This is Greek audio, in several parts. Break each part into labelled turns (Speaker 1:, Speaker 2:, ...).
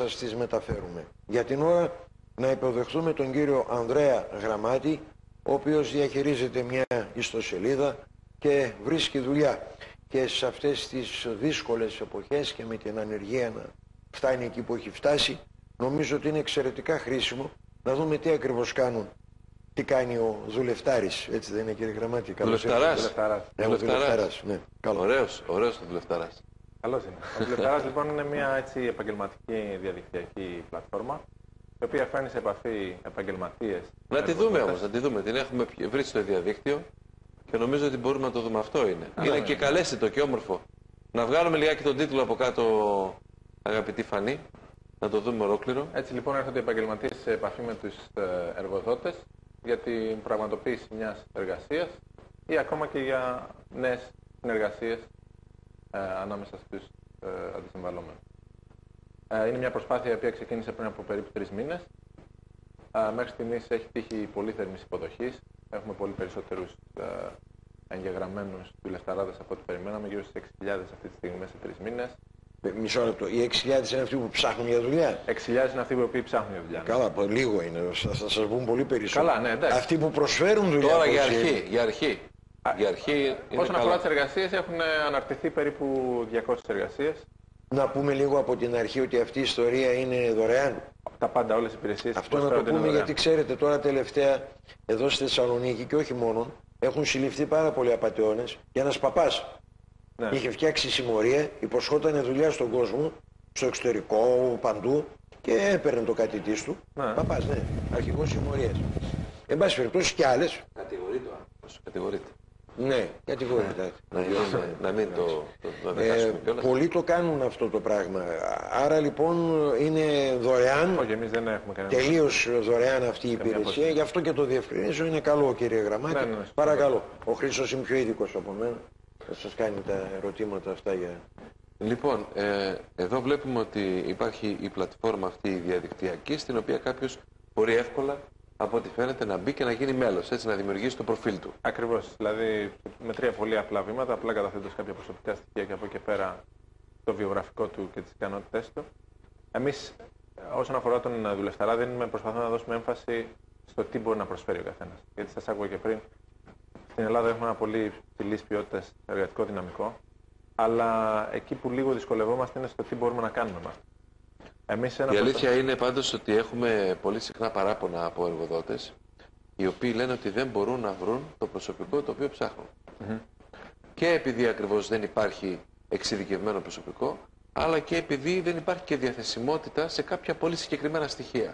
Speaker 1: σας τις μεταφέρουμε. Για την ώρα να υποδεχθούμε τον κύριο Ανδρέα Γραμμάτη, ο οποίος διαχειρίζεται μια ιστοσελίδα και βρίσκει δουλειά. Και σε αυτές τις δύσκολες εποχές και με την ανεργία να φτάνει εκεί που έχει φτάσει, νομίζω ότι είναι εξαιρετικά χρήσιμο να δούμε τι ακριβώς κάνουν. Τι κάνει ο δουλευτάρης, έτσι δεν είναι, κύριε Γραμμάτη?
Speaker 2: Δουλευταράς.
Speaker 1: Δουλευταράς, ναι. Καλό.
Speaker 2: Ωραίος ο δουλευταράς.
Speaker 3: Καλώς είναι. Ο δουλευταράς λοιπόν είναι μια έτσι επαγγελματική διαδικτυακή πλατφόρμα, η οποία φέρνει σε επαφή επαγγελματίες.
Speaker 2: Να τη δούμε όμως, να τη δούμε. Την έχουμε βρει στο διαδίκτυο και νομίζω ότι μπορούμε να το δούμε. Αυτό είναι. Είναι και καλέσθητο και όμορφο. Να βγάλουμε λιγάκι τον τίτλο από κάτω, αγαπητή Φανή, να το δούμε ολόκληρο.
Speaker 3: Έτσι λοιπόν έρχονται οι επαγγελματίες σε επαφή με τους εργοδότες για την πραγματοποίηση μιας εργασίας ή ακόμα και για νέες συνεργασίες ανάμεσα στους αντισυμβαλόμενους. Είναι μια προσπάθεια η οποία ξεκίνησε πριν από περίπου 3 μήνες. Μέχρι στιγμής έχει τύχει πολύ θερμής υποδοχής. Έχουμε πολύ περισσότερους εγγεγραμμένους δουλευταράδες από ό,τι περιμέναμε, γύρω στις 6.000 αυτή τη στιγμή μέσα σε 3 μήνες.
Speaker 1: Μισό λεπτό. Οι 6.000 είναι αυτοί που ψάχνουν για δουλειά.
Speaker 3: 6.000 είναι αυτοί που ψάχνουν για δουλειά.
Speaker 1: Καλά, λίγο είναι. Θα σας πούν πολύ περισσότερο.
Speaker 3: Καλά, ναι, εντάξει.
Speaker 1: Αυτοί που προσφέρουν δουλειά.
Speaker 2: Τώρα για αρχή.
Speaker 3: Όσον αφορά τις εργασίες, έχουν αναρτηθεί περίπου 200 εργασίες.
Speaker 1: Να πούμε λίγο από την αρχή ότι αυτή η ιστορία είναι δωρεάν.
Speaker 3: Τα πάντα, όλες οι υπηρεσίες.
Speaker 1: Αυτό να το πούμε γιατί ξέρετε τώρα τελευταία εδώ στη Θεσσαλονίκη και όχι μόνο έχουν συλληφθεί πάρα πολλοί απατεώνες. Για ένας παπάς είχε φτιάξει συμμορία, υποσχόταν δουλειά στον κόσμο, στο εξωτερικό, παντού και έπαιρνε το κατητής του. Παπάς, ναι, αρχηγός συμμορίας. Εν πάση περιπτώσει και άλλες.
Speaker 2: Κατηγορείται.
Speaker 1: Ναι, κατηγορείται.
Speaker 2: Να μην το δεχάσουμε κιόλας.
Speaker 1: Πολλοί το κάνουν αυτό το πράγμα. Άρα λοιπόν είναι δωρεάν.
Speaker 3: Όχι, εμείς δεν έχουμε κανένα.
Speaker 1: Τελείως δωρεάν αυτή η υπηρεσία. Γι' αυτό και το διευκρινίζω. Είναι καλό, κύριε Γραμμάτη. Παρακαλώ. Ο Χρήστος είναι πιο ειδικός από μένα. Θα σας κάνει τα ερωτήματα αυτά για...
Speaker 2: Λοιπόν, εδώ βλέπουμε ότι υπάρχει η πλατφόρμα αυτή η διαδικτυακή, στην οποία κάποιος μπορεί εύκολα, από ό,τι φαίνεται, να μπει και να γίνει μέλος, έτσι, να δημιουργήσει το προφίλ του.
Speaker 3: Ακριβώς. Δηλαδή, με 3 πολύ απλά βήματα, απλά καταθέτοντας κάποια προσωπικά στοιχεία και από εκεί πέρα το βιογραφικό του και τις ικανότητές του. Εμείς, όσον αφορά τον δουλευταρά, προσπαθούμε να δώσουμε έμφαση στο τι μπορεί να προσφέρει ο καθένας. Γιατί σας άκουγα και πριν, στην Ελλάδα έχουμε ένα πολύ υψηλής ποιότητας εργατικό δυναμικό, αλλά εκεί που λίγο δυσκολευόμαστε είναι στο τι μπορούμε να κάνουμε μας.
Speaker 2: Η αλήθεια είναι πάντως ότι έχουμε πολύ συχνά παράπονα από εργοδότες, οι οποίοι λένε ότι δεν μπορούν να βρουν το προσωπικό το οποίο ψάχνουν. Και επειδή ακριβώς δεν υπάρχει εξειδικευμένο προσωπικό, αλλά και επειδή δεν υπάρχει και διαθεσιμότητα σε κάποια πολύ συγκεκριμένα στοιχεία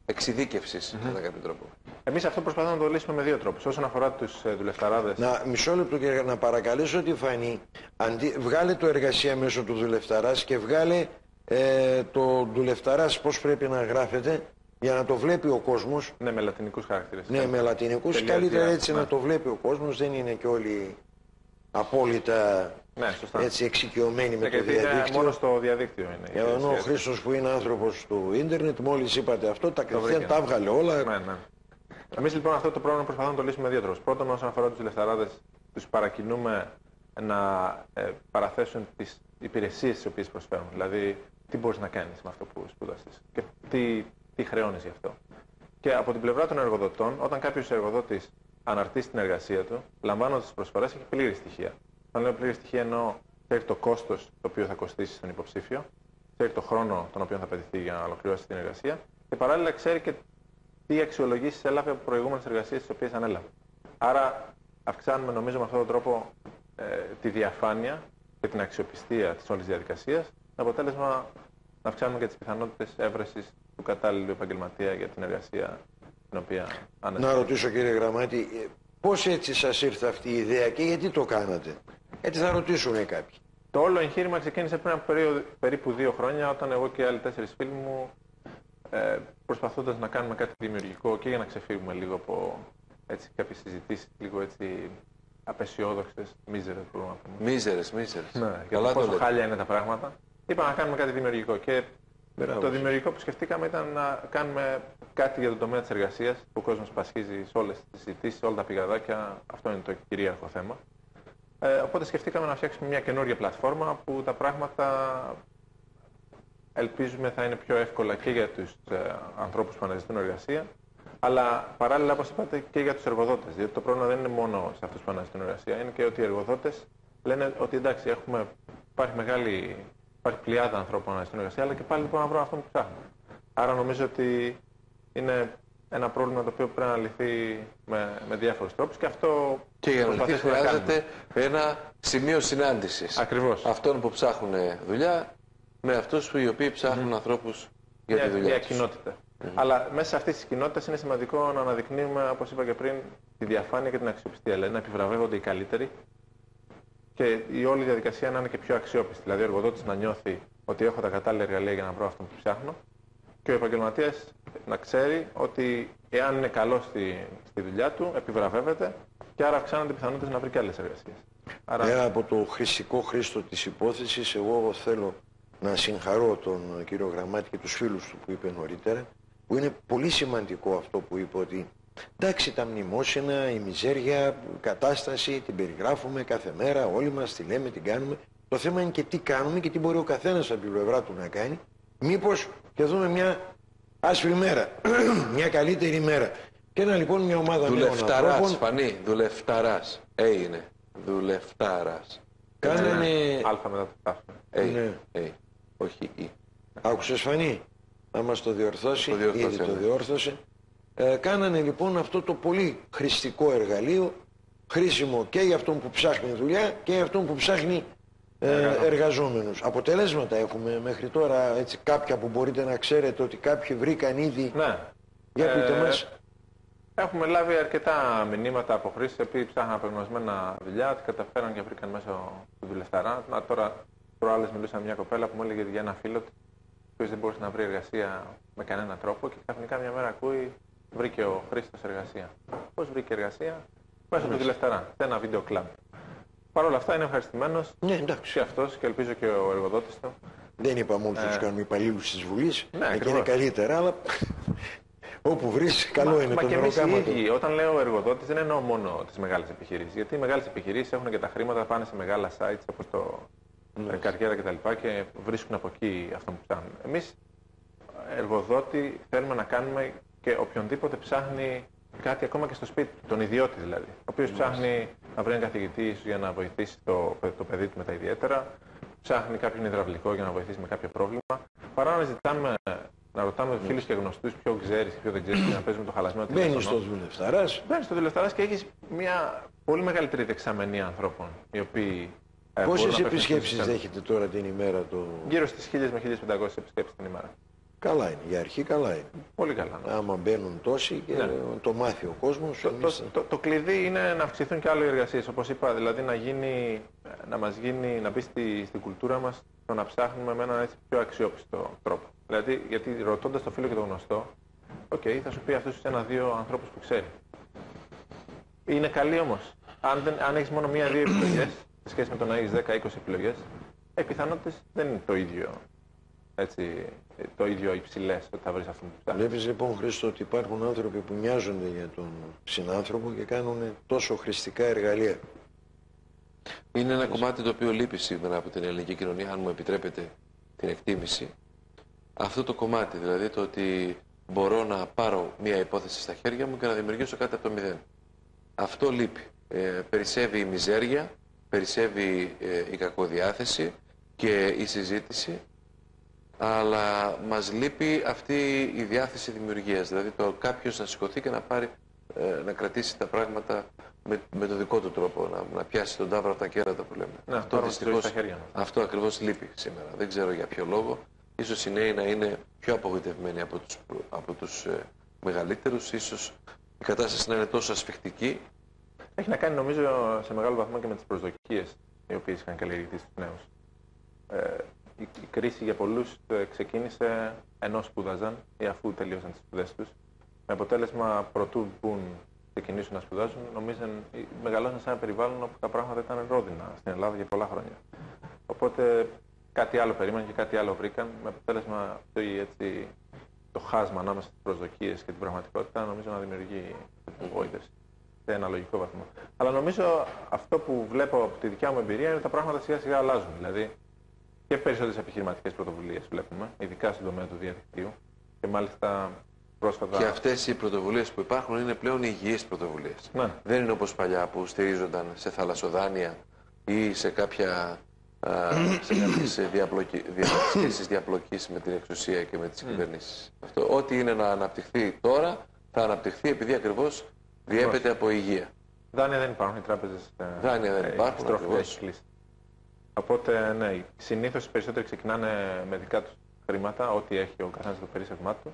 Speaker 2: εξειδίκευσης, κατά κάποιο τρόπο.
Speaker 3: Εμείς αυτό προσπαθούμε να το λύσουμε με 2 τρόπους. Όσον αφορά τους δουλευταράδες.
Speaker 1: Μισό λεπτό και να παρακαλέσω τη Φανή, βγάλε το εργασία μέσω του δουλευταράς και βγάλε το δουλευταράς πώς πρέπει να γράφεται για να το βλέπει ο κόσμος.
Speaker 3: Ναι, με λατινικούς χαρακτήρες.
Speaker 1: Ναι, με λατινικούς. Καλύτερα έτσι να το βλέπει ο κόσμος. Δεν είναι και όλοι απόλυτα έτσι εξοικειωμένοι με το διαδίκτυο.
Speaker 3: Μόνο στο διαδίκτυο είναι.
Speaker 1: Ενώ ο Χρήστος που είναι άνθρωπος του ίντερνετ, μόλις είπατε αυτό, τα έβγαλε όλα.
Speaker 3: Ναι. Εμείς λοιπόν αυτό το πρόβλημα προσπαθούμε να το λύσουμε με 2 τρόπους. Πρώτον, όσον αφορά τους δουλευταράδες, τους παρακινούμε να παραθέσουν τις υπηρεσίες τις οποίες προσφέρουν. Δηλαδή, τι μπορείς να κάνεις με αυτό που σπούδασες και τι χρεώνεις γι' αυτό. Και από την πλευρά των εργοδοτών, όταν κάποιος εργοδότης αναρτήσει την εργασία του, λαμβάνοντας τις προσφορές, έχει πλήρη στοιχεία. Όταν λέω πλήρη στοιχεία, εννοώ ξέρει το κόστος το οποίο θα κοστίσει στον υποψήφιο, ξέρει το χρόνο τον οποίο θα απαιτηθεί για να ολοκληρώσει την εργασία και παράλληλα ξέρει και τι αξιολογήσεις έλαβε από προηγούμενες εργασίες τις οποίες ανέλαβε. Άρα, αυξάνουμε νομίζω με αυτόν τον τρόπο τη διαφάνεια και την αξιοπιστία της όλης διαδικασίας, με αποτέλεσμα να αυξάνουμε και τις πιθανότητες έβρεσης του κατάλληλου επαγγελματία για την εργασία την οποία ανέλαβε.
Speaker 1: Να ρωτήσω, κύριε Γραμμάτη, πώς έτσι σας ήρθε αυτή η ιδέα και γιατί το κάνατε? Έτσι θα ρωτήσουν κάποιοι.
Speaker 3: Το όλο εγχείρημα ξεκίνησε πριν από περίπου 2 χρόνια, όταν εγώ και άλλοι 4 φίλοι μου προσπαθώντας να κάνουμε κάτι δημιουργικό και για να ξεφύγουμε λίγο από κάποιες συζητήσεις, λίγο έτσι απεσιόδοξες, μίζερες μπορούμε να πούμε.
Speaker 2: Μίζερες.
Speaker 3: Ναι, για το πόσο χάλια είναι τα πράγματα. Είπαμε να κάνουμε κάτι δημιουργικό και το δημιουργικό που σκεφτήκαμε ήταν να κάνουμε κάτι για τον τομέα της εργασίας που ο κόσμος πασχίζει σε όλες τις συζητήσεις, σε όλα τα πηγαδάκια. Αυτό είναι το κυρίαρχο θέμα. Οπότε σκεφτήκαμε να φτιάξουμε μια καινούργια πλατφόρμα που τα πράγματα ελπίζουμε θα είναι πιο εύκολα και για τους ανθρώπους που αναζητούν εργασία, αλλά παράλληλα, όπως είπατε, και για τους εργοδότες. Διότι το πρόβλημα δεν είναι μόνο σε αυτούς που αναζητούν εργασία, είναι και ότι οι εργοδότες λένε ότι εντάξει, υπάρχει πλειάδα ανθρώπων που αναζητούν εργασία, αλλά και πάλι δεν μπορούν να βρουν αυτό που ψάχνουν. Άρα νομίζω ότι είναι ένα πρόβλημα το οποίο πρέπει να λυθεί με διάφορους τρόπους και αυτό.
Speaker 2: Και για να λυθεί χρειάζεται ένα σημείο συνάντησης.
Speaker 3: Ακριβώς.
Speaker 2: Αυτών που ψάχνουν δουλειά με αυτούς οι οποίοι ψάχνουν ανθρώπους για τη δουλειά
Speaker 3: μια
Speaker 2: τους.
Speaker 3: κοινότητα. Αλλά μέσα σε αυτές τις κοινότητες είναι σημαντικό να αναδεικνύουμε, όπως είπα και πριν, τη διαφάνεια και την αξιοπιστία. Δηλαδή να επιβραβεύονται οι καλύτεροι και η όλη διαδικασία να είναι και πιο αξιόπιστη. Δηλαδή ο εργοδότης να νιώθει ότι έχω τα κατάλληλα εργαλεία για να βρω αυτό που ψάχνω και ο επαγγελματίας να ξέρει ότι εάν είναι καλός στη δουλειά του, επιβραβεύεται και άρα αυξάνονται οι πιθανότητες να βρει και άλλες εργασίες.
Speaker 1: Πέρα από το χρηστικό χρήστο της υπόθεσης, εγώ θέλω να συγχαρώ τον κύριο Γραμμάτη και τους φίλους του που είπε νωρίτερα, που είναι πολύ σημαντικό αυτό που είπε, ότι εντάξει, τα μνημόσυνα, η μιζέρια, η κατάσταση την περιγράφουμε κάθε μέρα, όλοι μας τη λέμε, την κάνουμε. Το θέμα είναι και τι κάνουμε και τι μπορεί ο καθένας από την πλευρά του να κάνει. Μήπως και δούμε μια άσπρη μέρα, μια καλύτερη μέρα. Και ένα λοιπόν μια ομάδα νέων ανθρώπων.
Speaker 2: Φανή, δουλευταράς. Είναι. Δουλευταράς.
Speaker 1: Κάνανε.
Speaker 3: Αλφα μετά το τάφο.
Speaker 1: Ναι.
Speaker 2: Όχι ή.
Speaker 1: Άκουσες, Φανή, να μας το διορθώσει, ήδη το διόρθωσε. Κάνανε λοιπόν αυτό το πολύ χρηστικό εργαλείο, χρήσιμο και για αυτόν που ψάχνει δουλειά και για αυτόν που ψάχνει εργαζόμενους. Αποτελέσματα έχουμε μέχρι τώρα, έτσι, κάποια που μπορείτε να ξέρετε ότι κάποιοι βρήκαν ήδη.
Speaker 3: Ναι.
Speaker 1: Για πείτε μας.
Speaker 3: Έχουμε λάβει αρκετά μηνύματα από χρήστες οι οποίοι ψάχναν απεγνωσμένα δουλειά, ότι καταφέραν και βρήκαν μέσω του δουλευταρά. Τώρα προάλλες μιλούσα με μια κοπέλα που μου έλεγε για ένα φίλο του, ο οποίος δεν μπορούσε να βρει εργασία με κανένα τρόπο και ξαφνικά μια μέρα ακούει, βρήκε ο Χρήστος εργασία. Πώς βρήκε εργασία? Μέσω του δουλευταρά, σε ένα βίντεο κλαμπ. Παρ' όλα αυτά είναι ευχαριστημένος και αυτός και ελπίζω και ο εργοδότης του.
Speaker 1: Δεν είπαμε όλους τους κάνουμε υπαλλήλους της Βουλής,
Speaker 3: Ναι,
Speaker 1: εκεί είναι καλύτερα, αλλά όπου βρεις, καλό είναι το μεροκάμα του.
Speaker 3: Όταν λέω εργοδότης δεν εννοώ μόνο τις μεγάλες επιχειρήσεις, γιατί οι μεγάλες επιχειρήσεις έχουν και τα χρήματα, πάνε σε μεγάλα sites όπως το Καριέρα κτλ. Και βρίσκουν από εκεί αυτό που ψάχνουν. Εμείς εργοδότη θέλουμε να κάνουμε και οποιονδήποτε ψάχνει κάτι ακόμα και στο σπίτι του, τον ιδιώτη δηλαδή, ο οποίος ψάχνει να βρει έναν καθηγητή για να βοηθήσει το παιδί του με τα ιδιαίτερα, ψάχνει κάποιον υδραυλικό για να βοηθήσει με κάποιο πρόβλημα, παρά να ζητάμε, να ρωτάμε φίλους και γνωστούς ποιο ξέρεις και ποιο δεν ξέρεις και να παίζουμε το χαλασμένο τηλέφωνο.
Speaker 1: Μπαίνεις στο δουλευταράς.
Speaker 3: Μπαίνεις στο δουλευταράς και έχεις μια πολύ μεγαλύτερη δεξαμενή ανθρώπων, οι οποίοι.
Speaker 1: Πόσες επισκέψεις δέχεται τώρα την ημέρα το...
Speaker 3: Γύρω στις 1.000 με 1.500 επισκέψεις την ημέρα.
Speaker 1: Καλά είναι, για αρχή καλά είναι.
Speaker 3: Πολύ καλά. Ναι.
Speaker 1: Άμα μπαίνουν τόσοι και ναι, το μάθει ο κόσμος.
Speaker 3: Το κλειδί είναι να αυξηθούν και άλλες εργασίες, όπως είπα, δηλαδή να μπει στην κουλτούρα μας το να ψάχνουμε με έναν έτσι πιο αξιόπιστο τρόπο. Δηλαδή, γιατί ρωτώντας το φίλο και το γνωστό, θα σου πει αυτούς ένα-δύο ανθρώπους που ξέρει. Είναι καλή όμως. Αν έχεις μόνο μία-δύο επιλογές, σε σχέση με το να έχεις 10-20 επιλογές, οι πιθανότητες δεν είναι το ίδιο υψηλές ότι θα βρεις αυτό που ψάχνεις.
Speaker 1: Βλέπεις λοιπόν, Χρήστο, ότι υπάρχουν άνθρωποι που μοιάζονται για τον συνάνθρωπο και κάνουν τόσο χρηστικά εργαλεία.
Speaker 2: Είναι ένα κομμάτι το οποίο λείπει σήμερα από την ελληνική κοινωνία, αν μου επιτρέπετε την εκτίμηση. Αυτό το κομμάτι, δηλαδή το ότι μπορώ να πάρω μια υπόθεση στα χέρια μου και να δημιουργήσω κάτι από το μηδέν. Αυτό λείπει. Περισσεύει η μιζέρια, περισσεύει η κακοδιάθεση και η συζήτηση, αλλά μας λείπει αυτή η διάθεση δημιουργίας, δηλαδή το κάποιος να σηκωθεί και να πάρει, να κρατήσει τα πράγματα με το δικό του τρόπο, να πιάσει τον τάβρο από τα κέρατα που λέμε.
Speaker 3: Ναι, αυτό δυστυχώς,
Speaker 2: αυτό ακριβώς λείπει σήμερα. Δεν ξέρω για ποιο λόγο. Ίσως οι νέοι να είναι πιο απογοητευμένοι από τους μεγαλύτερους, ίσως η κατάσταση να είναι τόσο ασφιχτική.
Speaker 3: Έχει να κάνει νομίζω σε μεγάλο βαθμό και με τις προσδοκίες οι οποίες είχαν καλλιεργηθεί στους νέους. Η κρίση για πολλούς ξεκίνησε ενώ σπούδαζαν ή αφού τελείωσαν τις σπουδές τους. Με αποτέλεσμα, προτού ξεκινήσουν να σπουδάζουν, μεγαλώσαν σε ένα περιβάλλον όπου τα πράγματα ήταν ρόδινα στην Ελλάδα για πολλά χρόνια. Οπότε κάτι άλλο περίμεναν και κάτι άλλο βρήκαν. Με αποτέλεσμα το χάσμα ανάμεσα στις προσδοκίες και την πραγματικότητα νομίζω να δημιουργεί απογοήτευση σε ένα λογικό βαθμό. Αλλά νομίζω αυτό που βλέπω από τη δικιά μου εμπειρία είναι ότι τα πράγματα σιγά σιγά αλλάζουν. Δηλαδή, και περισσότερες επιχειρηματικές πρωτοβουλίες βλέπουμε, ειδικά στον τομέα του διαδικτύου. Και μάλιστα πρόσφατα.
Speaker 2: Και αυτές οι πρωτοβουλίες που υπάρχουν είναι πλέον υγιείς πρωτοβουλίες.
Speaker 3: Ναι.
Speaker 2: Δεν είναι όπως παλιά που στηρίζονταν σε θαλασσοδάνεια ή σε κάποια σχέσεις διαπλοκής με την εξουσία και με τις κυβερνήσεις. Αυτό, ό,τι είναι να αναπτυχθεί τώρα, θα αναπτυχθεί επειδή ακριβώς διέπεται από υγεία.
Speaker 3: Δάνεια δεν υπάρχουν, οι τράπεζες.
Speaker 2: Δάνεια δεν υπάρχουν.
Speaker 3: Ακριβώς. Οπότε, ναι, συνήθως οι περισσότεροι ξεκινάνε με δικά τους χρήματα, ό,τι έχει ο καθένας το περίσσευμά του,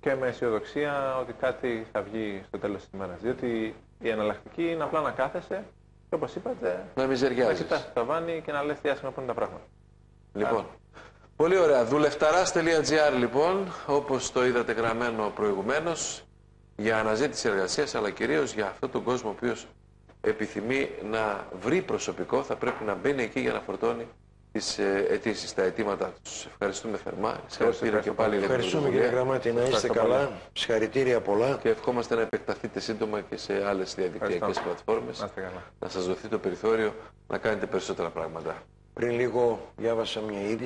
Speaker 3: και με αισιοδοξία ότι κάτι θα βγει στο τέλος της ημέρας. Διότι η εναλλακτική είναι απλά να κάθεσαι και, όπως είπατε,
Speaker 2: να μιζεριάζεις,
Speaker 3: να κοιτάς το ταβάνι και να λες τι άσχημα που είναι τα πράγματα.
Speaker 2: Λοιπόν, πολύ ωραία. Δουλευταράς.gr, λοιπόν, όπως το είδατε γραμμένο προηγουμένως, για αναζήτηση εργασίας, αλλά κυρίως για αυτόν τον κόσμο ο οποίος επιθυμεί να βρει προσωπικό, θα πρέπει να μπαίνει εκεί για να φορτώνει τις αιτήσεις, τα αιτήματά τους. Ευχαριστούμε θερμά. Συγχαρητήρια και πάλι.
Speaker 1: Ευχαριστούμε, κύριε Γραμμάτη, να είστε καλά. Συγχαρητήρια πολλά.
Speaker 2: Και ευχόμαστε να επεκταθείτε σύντομα και σε άλλες διαδικτυακές πλατφόρμες. Να σας δοθεί το περιθώριο να κάνετε περισσότερα πράγματα.
Speaker 1: Πριν λίγο διάβασα μια είδηση.